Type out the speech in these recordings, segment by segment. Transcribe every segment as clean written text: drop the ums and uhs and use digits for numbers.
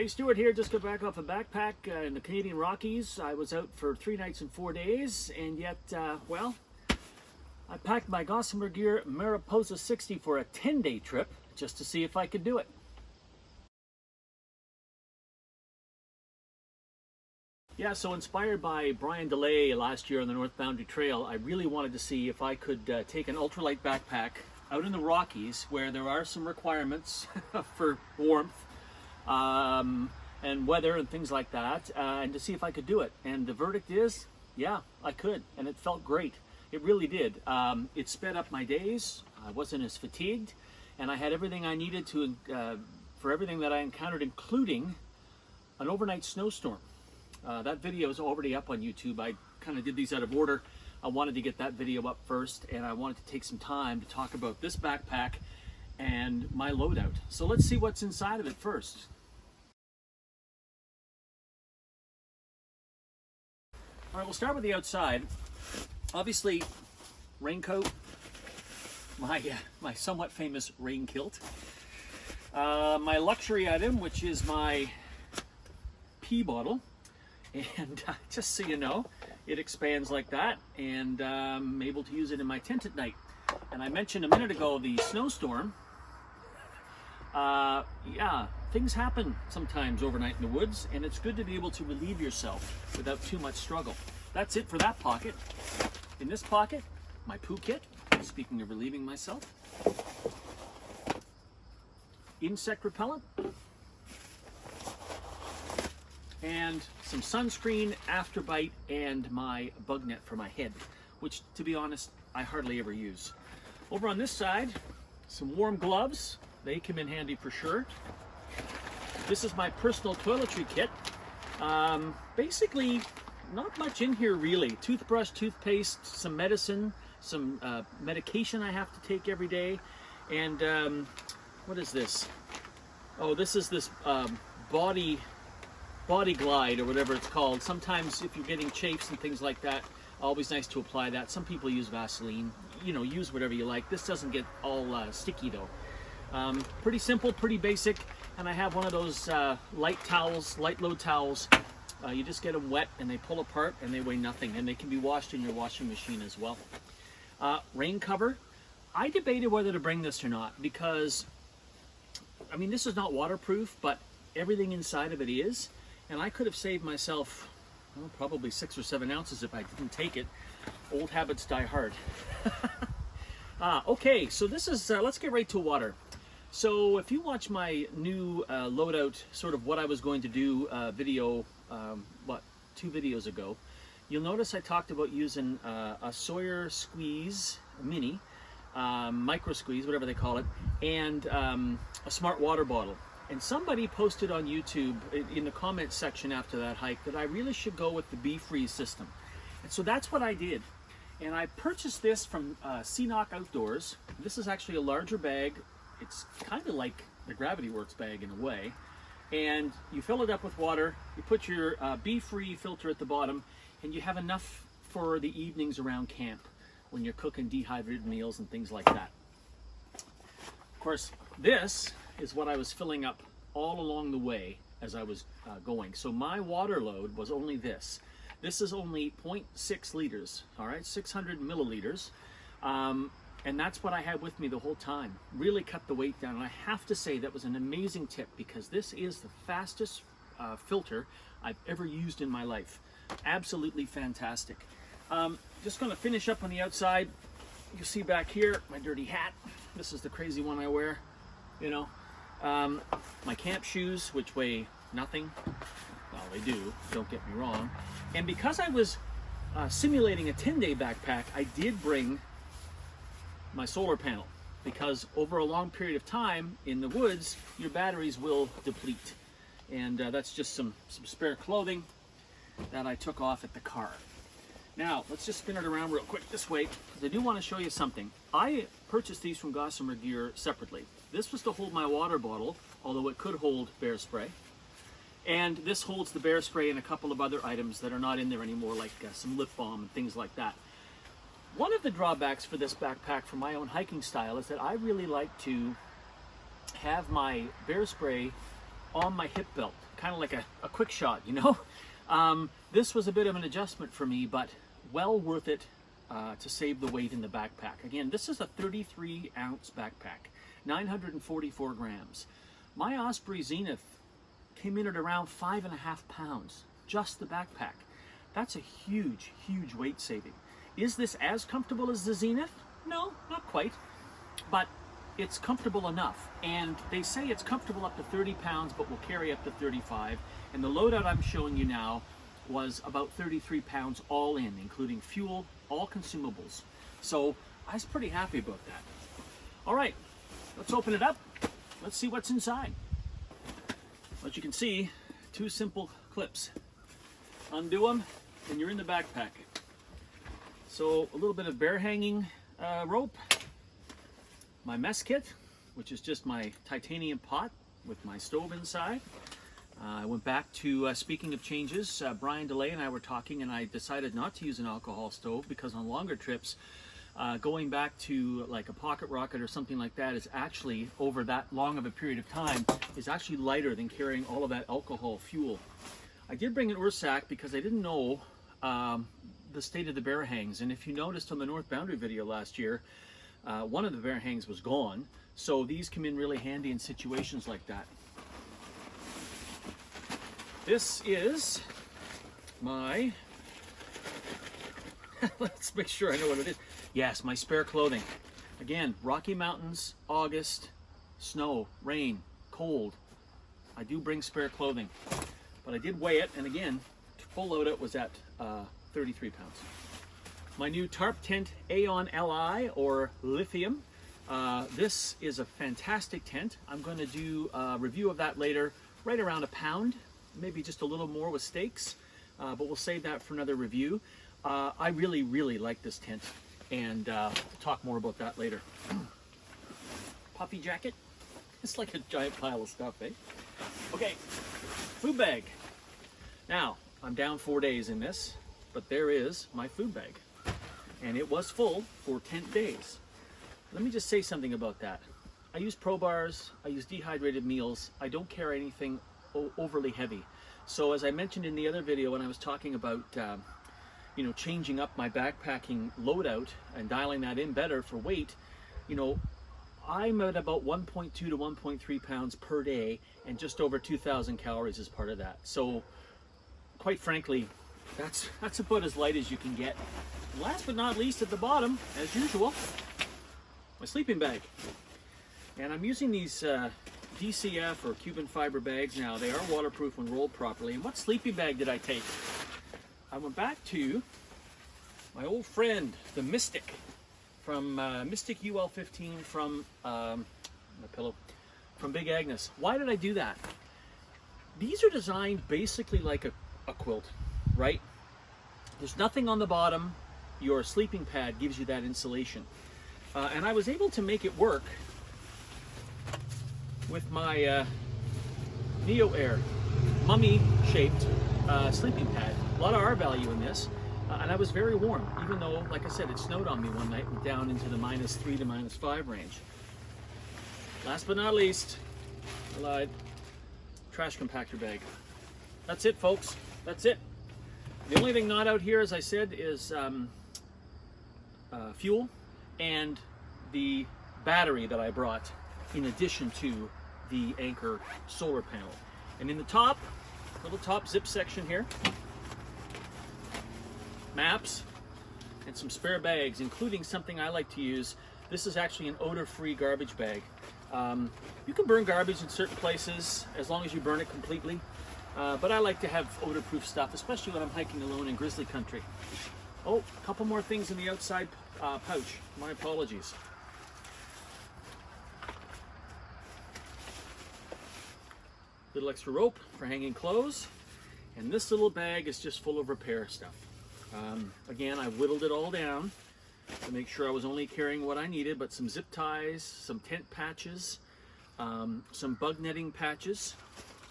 Hey, Stuart here. Just got back off a backpack in the Canadian Rockies. I was out for 3 nights and 4 days, and yet, well, I packed my Gossamer Gear Mariposa 60 for a 10-day trip just to see if I could do it. Yeah, so inspired by Brian DeLay last year on the North Boundary Trail, I really wanted to see if I could take an ultralight backpack out in the Rockies where there are some requirements for warmth and weather and things like that, and to see if I could do it. And the verdict is, yeah, I could, and it felt great. It really did. It sped up my days. I wasn't as fatigued, and I had everything I needed to for everything that I encountered, including an overnight snowstorm. That video is already up on YouTube. I kind of did these out of order. I wanted to get that video up first, and I wanted to take some time to talk about this backpack and my loadout. So let's see what's inside of it first. All right, we'll start with the outside. Obviously, raincoat, my somewhat famous rain kilt. My luxury item, which is my pee bottle. And just so you know, it expands like that, and I'm able to use it in my tent at night. And I mentioned a minute ago the snowstorm. Yeah, things happen sometimes overnight in the woods, and it's good to be able to relieve yourself without too much struggle. That's it for that pocket. In this pocket, my poo kit, speaking of relieving myself. Insect repellent. And some sunscreen, afterbite, and my bug net for my head, which, to be honest, I hardly ever use. Over on this side, some warm gloves. They come in handy for sure. This is my personal toiletry kit. Basically, not much in here really. Toothbrush, toothpaste, some medicine, some medication I have to take every day. And what is this? Oh, this is this body glide, or whatever it's called. Sometimes if you're getting chafes and things like that, always nice to apply that. Some people use Vaseline. You know, use whatever you like. This doesn't get all sticky though. Pretty simple, pretty basic. And I have one of those light load towels. You just get them wet and they pull apart and they weigh nothing, and they can be washed in your washing machine as well. Rain cover. I debated whether to bring this or not because, I mean, this is not waterproof, but everything inside of it is. And I could have saved myself, well, probably 6 or 7 ounces if I didn't take it. Old habits die hard. Okay, so this is, let's get right to water. So if you watch my new loadout, sort of what I was going to do video, 2 videos ago, you'll notice I talked about using a Sawyer Squeeze Mini, micro squeeze, whatever they call it, and a smart water bottle. And somebody posted on YouTube in the comments section after that hike that I really should go with the Be-Freeze system. And so that's what I did. And I purchased this from Knock Outdoors. This is actually a larger bag. It's kind of like the Gravity Works bag in a way. And you fill it up with water, you put your Be-Free filter at the bottom, and you have enough for the evenings around camp when you're cooking dehydrated meals and things like that. Of course, this is what I was filling up all along the way as I was going. So my water load was only this. This is only 0.6 liters, all right, 600 milliliters. And that's what I had with me the whole time. Really cut the weight down. And I have to say that was an amazing tip because this is the fastest filter I've ever used in my life. Absolutely fantastic. Just gonna finish up on the outside. You see back here, my dirty hat. This is the crazy one I wear, you know. My camp shoes, which weigh nothing. Well, they do, don't get me wrong. And because I was simulating a 10-day backpack, I did bring my solar panel, because over a long period of time in the woods, your batteries will deplete. And that's just some spare clothing that I took off at the car. Now, let's just spin it around real quick this way, because I do want to show you something. I purchased these from Gossamer Gear separately. This was to hold my water bottle, although it could hold bear spray. And this holds the bear spray and a couple of other items that are not in there anymore, like some lip balm and things like that. One of the drawbacks for this backpack for my own hiking style is that I really like to have my bear spray on my hip belt, kind of like a quick shot, you know. This was a bit of an adjustment for me, but well worth it to save the weight in the backpack. Again, this is a 33-ounce backpack, 944 grams. My Osprey Zenith came in at around 5.5 pounds, just the backpack. That's a huge, huge weight saving. Is this as comfortable as the Zenith? No, not quite, but it's comfortable enough. And they say it's comfortable up to 30 pounds, but will carry up to 35. And the loadout I'm showing you now was about 33 pounds all in, including fuel, all consumables. So I was pretty happy about that. All right, let's open it up. Let's see what's inside. As you can see, 2 simple clips. Undo them, and you're in the backpack. So a little bit of bear hanging rope, my mess kit, which is just my titanium pot with my stove inside. I went back to, speaking of changes, Brian DeLay and I were talking, and I decided not to use an alcohol stove because on longer trips, going back to like a pocket rocket or something like that is actually, over that long of a period of time, is actually lighter than carrying all of that alcohol fuel. I did bring an Ursack because I didn't know the state of the bear hangs, and if you noticed on the North Boundary video last year, one of the bear hangs was gone, so these come in really handy in situations like that. This is my, let's make sure I know what it is. Yes, my spare clothing. Again, Rocky Mountains, August, snow, rain, cold. I do bring spare clothing, but I did weigh it, and again, full loadout was at 33 pounds. My new tarp tent, Aeon Li, or lithium. This is a fantastic tent. I'm going to do a review of that later, right around £1 pound, maybe just a little more with stakes, but we'll save that for another review. I really, really like this tent, and we'll talk more about that later. Puffy jacket. It's like a giant pile of stuff, eh? Okay, food bag. Now, I'm down 4 days in this, but there is my food bag. And it was full for 10 days. Let me just say something about that. I use Pro Bars, I use dehydrated meals, I don't carry anything overly heavy. So as I mentioned in the other video when I was talking about you know, changing up my backpacking loadout and dialing that in better for weight, you know, I'm at about 1.2 to 1.3 pounds per day, and just over 2,000 calories as part of that. So quite frankly, that's about as light as you can get. Last but not least, at the bottom, as usual, my sleeping bag. And I'm using these DCF or Cuban fiber bags now. They are waterproof when rolled properly. And what sleeping bag did I take? I went back to my old friend, the Mystic, from Mystic UL15 from my pillow, from Big Agnes. Why did I do that? These are designed basically like a quilt, right? There's nothing on the bottom. Your sleeping pad gives you that insulation. And I was able to make it work with my Neo Air mummy-shaped sleeping pad. A lot of R value in this, and I was very warm, even though, like I said, it snowed on me one night and down into the -3 to -5 range. Last but not least, I lied, trash compactor bag. That's it, folks. That's it. The only thing not out here, as I said, is fuel and the battery that I brought in addition to the Anchor solar panel. And in the top, little top zip section here, maps and some spare bags, including something I like to use. This is actually an odor-free garbage bag. You can burn garbage in certain places as long as you burn it completely. But I like to have odor-proof stuff, especially when I'm hiking alone in grizzly country. Oh, a couple more things in the outside pouch. My apologies. Little extra rope for hanging clothes. And this little bag is just full of repair stuff. Again, I whittled it all down to make sure I was only carrying what I needed, but some zip ties, some tent patches, some bug netting patches,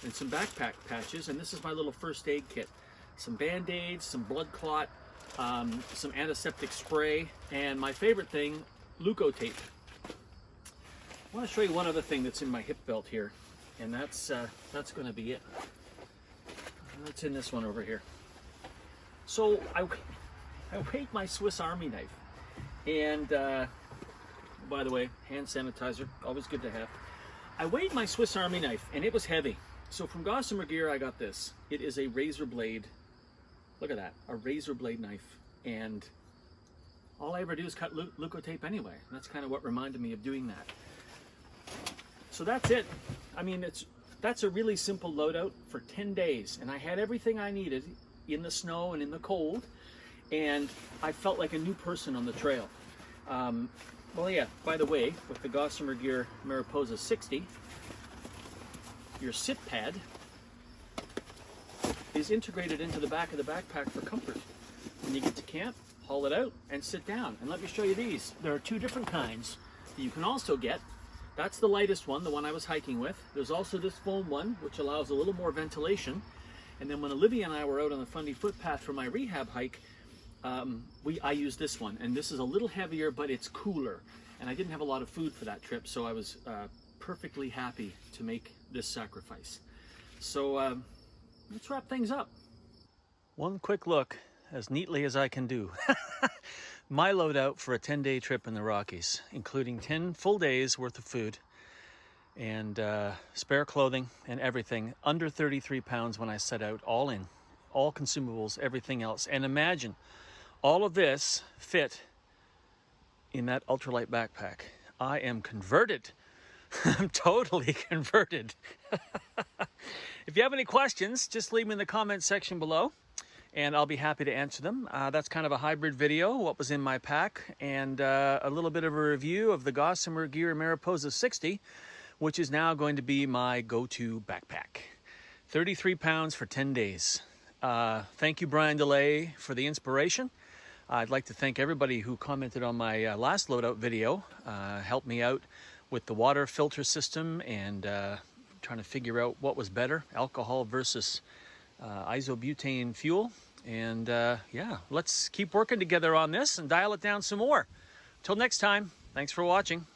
and some backpack patches. And this is my little first aid kit. Some Band-Aids, some blood clot, some antiseptic spray, and my favorite thing, Leuko tape. I want to show you one other thing that's in my hip belt here, and that's going to be it. It's in this one over here. So I weighed my Swiss Army knife, and by the way, hand sanitizer, always good to have. I weighed my Swiss Army knife, and it was heavy. So from Gossamer Gear, I got this. It is a razor blade. Look at that, a razor blade knife. And all I ever do is cut Leukotape anyway. That's kind of what reminded me of doing that. So that's it. I mean, that's a really simple loadout for 10 days. And I had everything I needed in the snow and in the cold. And I felt like a new person on the trail. Well, yeah, by the way, with the Gossamer Gear Mariposa 60, your sit pad is integrated into the back of the backpack for comfort. When you get to camp, haul it out and sit down. And let me show you these. There are two different kinds that you can also get. That's the lightest one, the one I was hiking with. There's also this foam one, which allows a little more ventilation. And then when Olivia and I were out on the Fundy footpath for my rehab hike, I used this one. And this is a little heavier, but it's cooler. And I didn't have a lot of food for that trip, so I was perfectly happy to make this sacrifice. So let's wrap things up. One quick look, as neatly as I can do. My loadout for a 10-day trip in the Rockies, including 10 full days worth of food and spare clothing and everything, under 33 pounds when I set out, all in, all consumables, everything else. And imagine all of this fit in that ultralight backpack. I am converted. I'm totally converted. If you have any questions, just leave them in the comments section below, and I'll be happy to answer them. That's kind of a hybrid video, what was in my pack, and a little bit of a review of the Gossamer Gear Mariposa 60, which is now going to be my go-to backpack. 33 pounds for 10 days. Thank you, Brian DeLay, for the inspiration. I'd like to thank everybody who commented on my last loadout video, helped me out with the water filter system and trying to figure out what was better, alcohol versus isobutane fuel. And yeah, let's keep working together on this and dial it down some more. Till next time, thanks for watching.